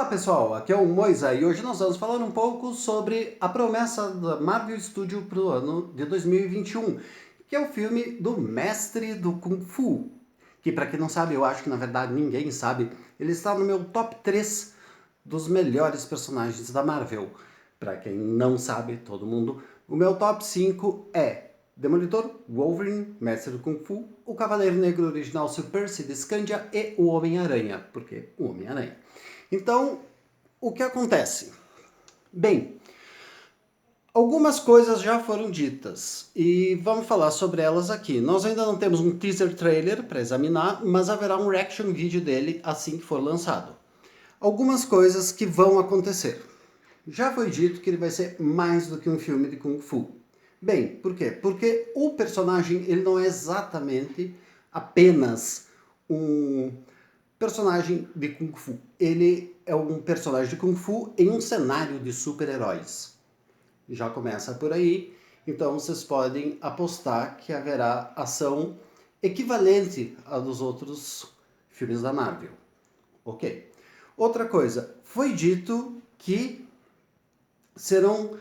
Olá pessoal, aqui é o Moisa e hoje nós vamos falar um pouco sobre a promessa da Marvel Studios para o ano de 2021, que é o filme do Mestre do Kung Fu, que para quem não sabe, eu acho que na verdade ninguém sabe, ele está no meu top 3 dos melhores personagens da Marvel. Para quem não sabe, todo mundo, o meu top 5 é Demolidor, Wolverine, Mestre do Kung Fu, o Cavaleiro Negro original Super Sid Scandia e o Homem-Aranha, porque o Homem-Aranha. Então, o que acontece? Bem, algumas coisas já foram ditas e vamos falar sobre elas aqui. Nós ainda não temos um teaser trailer para examinar, mas haverá um reaction vídeo dele assim que for lançado. Algumas coisas que vão acontecer. Já foi dito que ele vai ser mais do que um filme de Kung Fu. Bem, por quê? Porque o personagem ele não é exatamente apenas um personagem de Kung Fu. Ele é um personagem de Kung Fu em um cenário de super-heróis. Já começa por aí, então vocês podem apostar que haverá ação equivalente à dos outros filmes da Marvel. Ok. Outra coisa, foi dito que serão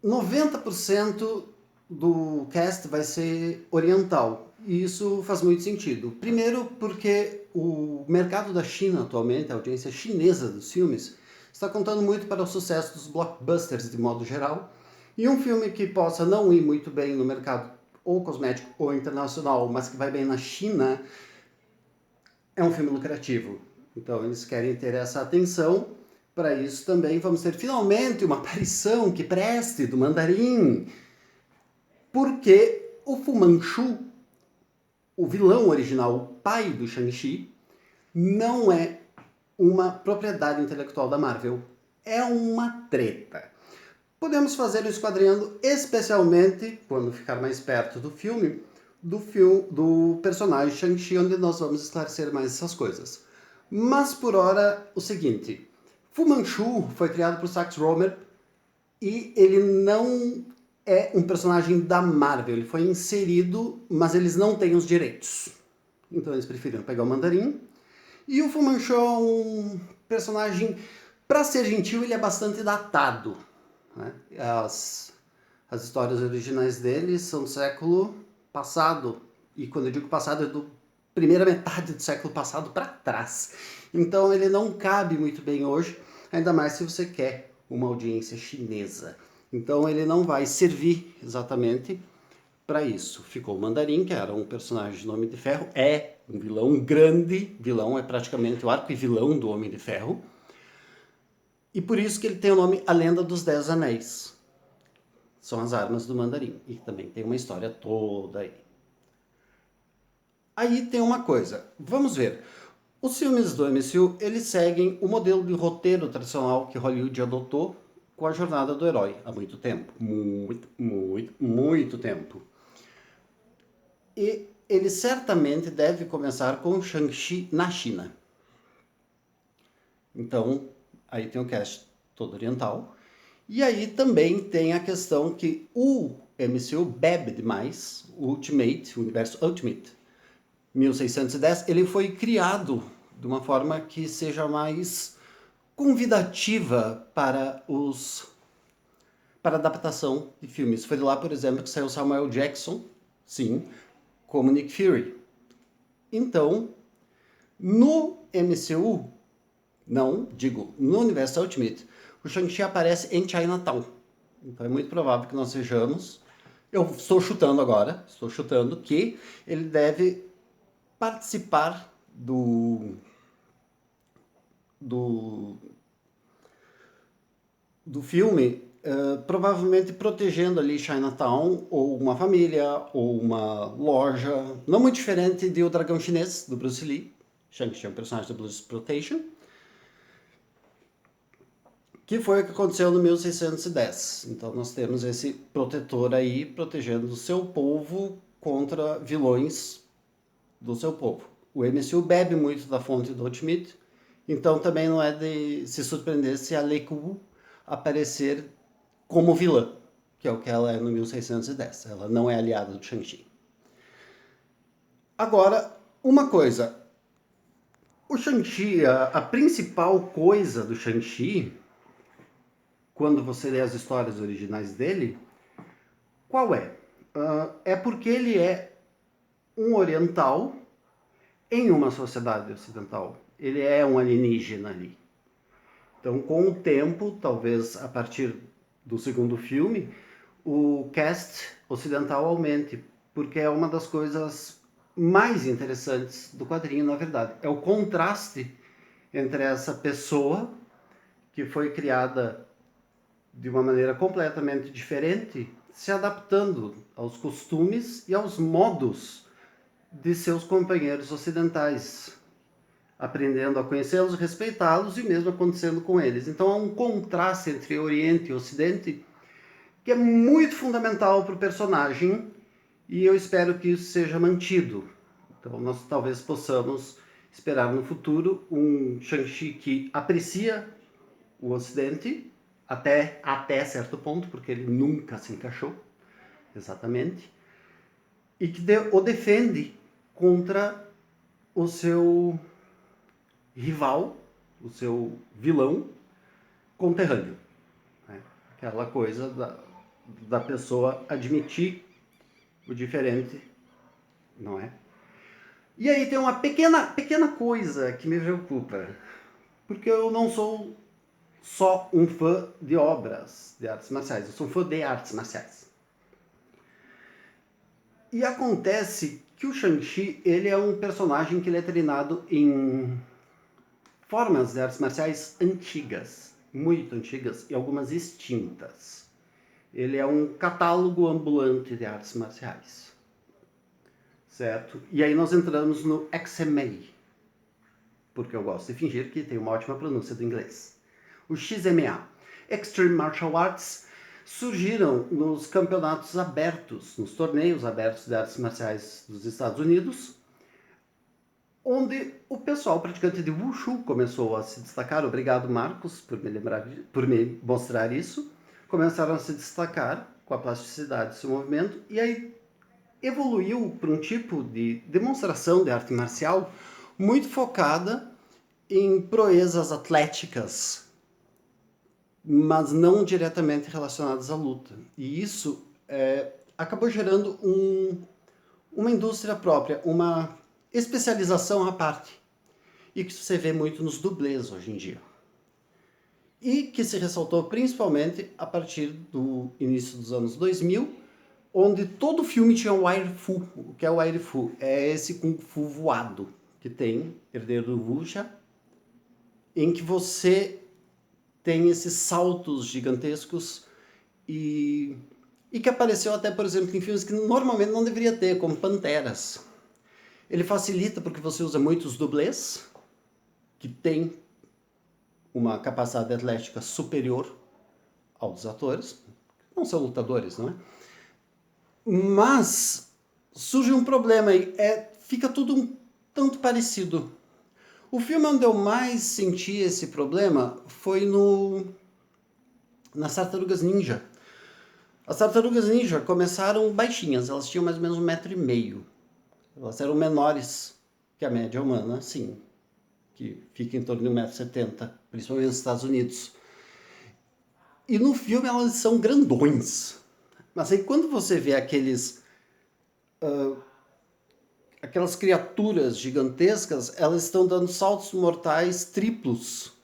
90% do cast vai ser oriental. E isso faz muito sentido. Primeiro porque o mercado da China atualmente, a audiência chinesa dos filmes, está contando muito para o sucesso dos blockbusters de modo geral. E um filme que possa não ir muito bem no mercado ou cosmético ou internacional, mas que vai bem na China, é um filme lucrativo. Então eles querem ter essa atenção. Para isso também vamos ter finalmente uma aparição que preste do Mandarim. Porque o Fu Manchu, o vilão original, o pai do Shang-Chi, não é uma propriedade intelectual da Marvel. É uma treta. Podemos fazer o esquadrinhando especialmente, quando ficar mais perto do filme, do personagem Shang-Chi, onde nós vamos esclarecer mais essas coisas. Mas por hora, o seguinte. Fu Manchu foi criado por Sax Rohmer e ele não é um personagem da Marvel. Ele foi inserido, mas eles não têm os direitos. Então eles preferiram pegar o Mandarim. E o Fu Manchu é um personagem, para ser gentil, ele é bastante datado. Né? As histórias originais dele são do século passado. E quando eu digo passado, é do primeira metade do século passado para trás. Então ele não cabe muito bem hoje, ainda mais se você quer uma audiência chinesa. Então ele não vai servir exatamente para isso. Ficou o Mandarim, que era um personagem de Nome de Ferro, é um vilão, um grande vilão, é praticamente o arco e vilão do Homem de Ferro. E por isso que ele tem o nome A Lenda dos Dez Anéis. São as armas do Mandarim. E também tem uma história toda aí. Aí tem uma coisa, vamos ver. Os filmes do MCU, eles seguem o modelo de roteiro tradicional que Hollywood adotou com a jornada do herói há muito tempo. Muito tempo. E ele certamente deve começar com Shang-Chi na China. Então, aí tem o cast todo oriental. E aí também tem a questão que o MCU bebe demais, o Ultimate, o universo Ultimate, 1610, ele foi criado de uma forma que seja mais convidativa para adaptação de filmes. Foi lá, por exemplo, que saiu Samuel Jackson, sim, como Nick Fury. Então, no MCU, não, digo, no universo Ultimate, o Shang-Chi aparece em Chinatown. Então é muito provável que nós vejamos. Eu estou chutando agora, que ele deve participar do, do filme, provavelmente protegendo ali Chinatown, ou uma família, ou uma loja, não muito diferente de O Dragão Chinês, do Bruce Lee. Shang-Chi é um personagem do Blues Exploitation. Que foi o que aconteceu no 1610. Então nós temos esse protetor aí protegendo o seu povo contra vilões do seu povo. O MCU bebe muito da fonte do Ultimate, então também não é de se surpreender se a Lei Ku aparecer como vilã, que é o que ela é no 1610. Ela não é aliada do Shang-Chi. Agora, uma coisa. O Shang-Chi, a principal coisa do Shang-Chi, quando você lê as histórias originais dele, qual é? É porque ele é um oriental em uma sociedade ocidental. Ele é um alienígena ali. Então, com o tempo, talvez a partir do segundo filme, o cast ocidental aumente, porque é uma das coisas mais interessantes do quadrinho, na verdade. É o contraste entre essa pessoa que foi criada de uma maneira completamente diferente, se adaptando aos costumes e aos modos de seus companheiros ocidentais, aprendendo a conhecê-los, respeitá-los e mesmo acontecendo com eles. Então há um contraste entre Oriente e Ocidente que é muito fundamental para o personagem e eu espero que isso seja mantido. Então nós talvez possamos esperar no futuro um Shang-Chi que aprecia o Ocidente até certo ponto, porque ele nunca se encaixou, exatamente, e que o defende contra o seu rival, o seu vilão conterrâneo. Né? Aquela coisa da pessoa admitir o diferente, não é? E aí tem uma pequena coisa que me preocupa, porque eu não sou só um fã de obras de artes marciais, eu sou um fã de artes marciais. E acontece que o Shang-Chi, ele é um personagem que ele é treinado em formas de artes marciais antigas, muito antigas e algumas extintas. Ele é um catálogo ambulante de artes marciais, certo? E aí nós entramos no XMA, porque eu gosto de fingir que tem uma ótima pronúncia do inglês. O XMA, Extreme Martial Arts, surgiram nos campeonatos abertos, nos torneios abertos de artes marciais dos Estados Unidos, onde o pessoal praticante de Wushu começou a se destacar. Obrigado, Marcos, por me mostrar isso. Começaram a se destacar com a plasticidade do seu movimento e aí evoluiu para um tipo de demonstração de arte marcial muito focada em proezas atléticas, mas não diretamente relacionadas à luta. E isso acabou gerando uma indústria própria, uma especialização à parte, e que você vê muito nos dublês hoje em dia. E que se ressaltou principalmente a partir do início dos anos 2000, onde todo filme tinha o Wire Fu. O que é o Wire Fu? É esse Kung Fu voado que tem, herdeiro do Wuxia, em que você tem esses saltos gigantescos e que apareceu até, por exemplo, em filmes que normalmente não deveria ter, como Panteras. Ele facilita porque você usa muitos dublês, que tem uma capacidade atlética superior aos atores. Não são lutadores, não é? Mas surge um problema aí, fica tudo um tanto parecido. O filme onde eu mais senti esse problema foi nas Tartarugas Ninja. As Tartarugas Ninja começaram baixinhas, elas tinham mais ou menos 1,5 m. Elas eram menores que a média humana, sim, que fica em torno de 1,70 m, principalmente nos Estados Unidos. E no filme elas são grandões. Mas aí quando você vê aquelas criaturas gigantescas, elas estão dando saltos mortais triplos.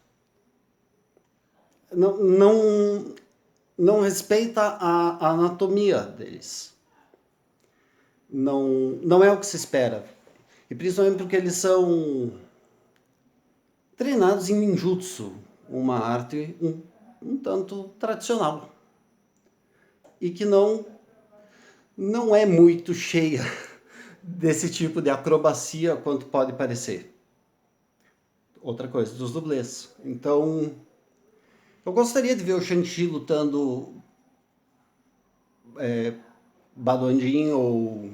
Não respeita a anatomia deles. Não é o que se espera. E principalmente porque eles são treinados em ninjutsu, uma arte um tanto tradicional. E que não é muito cheia desse tipo de acrobacia quanto pode parecer. Outra coisa, dos dublês. Então, eu gostaria de ver o Shang-Chi lutando Badondin ou...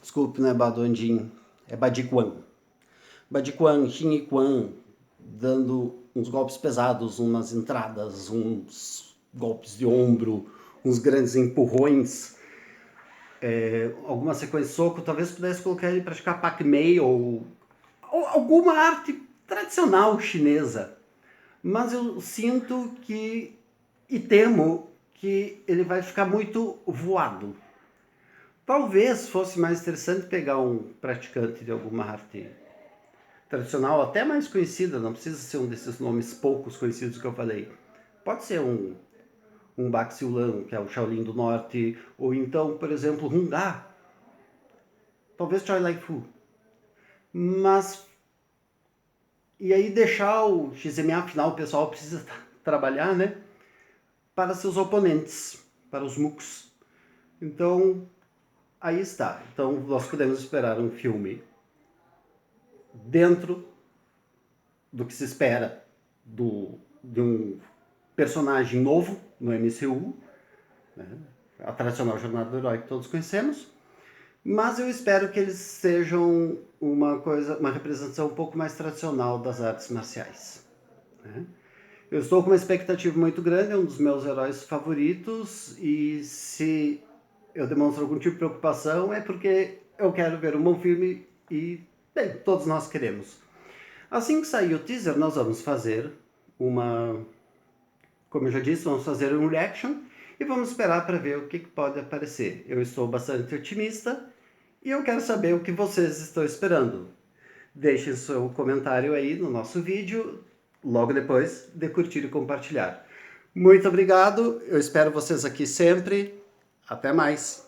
Desculpe, não é Badondin, é Badiquan. Badiquan, Xin Quan, dando uns golpes pesados, umas entradas, uns golpes de ombro, uns grandes empurrões, alguma sequência de soco. Talvez pudesse colocar ele para praticar Pac-Man ou alguma arte tradicional chinesa. Mas eu sinto que, e temo, que ele vai ficar muito voado. Talvez fosse mais interessante pegar um praticante de alguma arte tradicional, até mais conhecida, não precisa ser um desses nomes poucos conhecidos que eu falei. Pode ser um Baxi Ulan, que é o Shaolin do Norte, ou então, por exemplo, Hungá, talvez Choi Lai Fu. Mas, e aí deixar o XMA, afinal o pessoal precisa trabalhar, né? Para seus oponentes, para os MOOCs. Então, aí está. Então, nós podemos esperar um filme dentro do que se espera de um personagem novo no MCU, né? A tradicional jornada do herói que todos conhecemos, mas eu espero que eles sejam uma representação um pouco mais tradicional das artes marciais, né? Eu estou com uma expectativa muito grande, é um dos meus heróis favoritos, e se eu demonstro algum tipo de preocupação é porque eu quero ver um bom filme e, bem, todos nós queremos. Assim que sair o teaser, nós vamos fazer como eu já disse, vamos fazer um reaction e vamos esperar para ver o que pode aparecer. Eu estou bastante otimista e eu quero saber o que vocês estão esperando. Deixem seu comentário aí no nosso vídeo, logo depois de curtir e compartilhar. Muito obrigado, eu espero vocês aqui sempre. Até mais!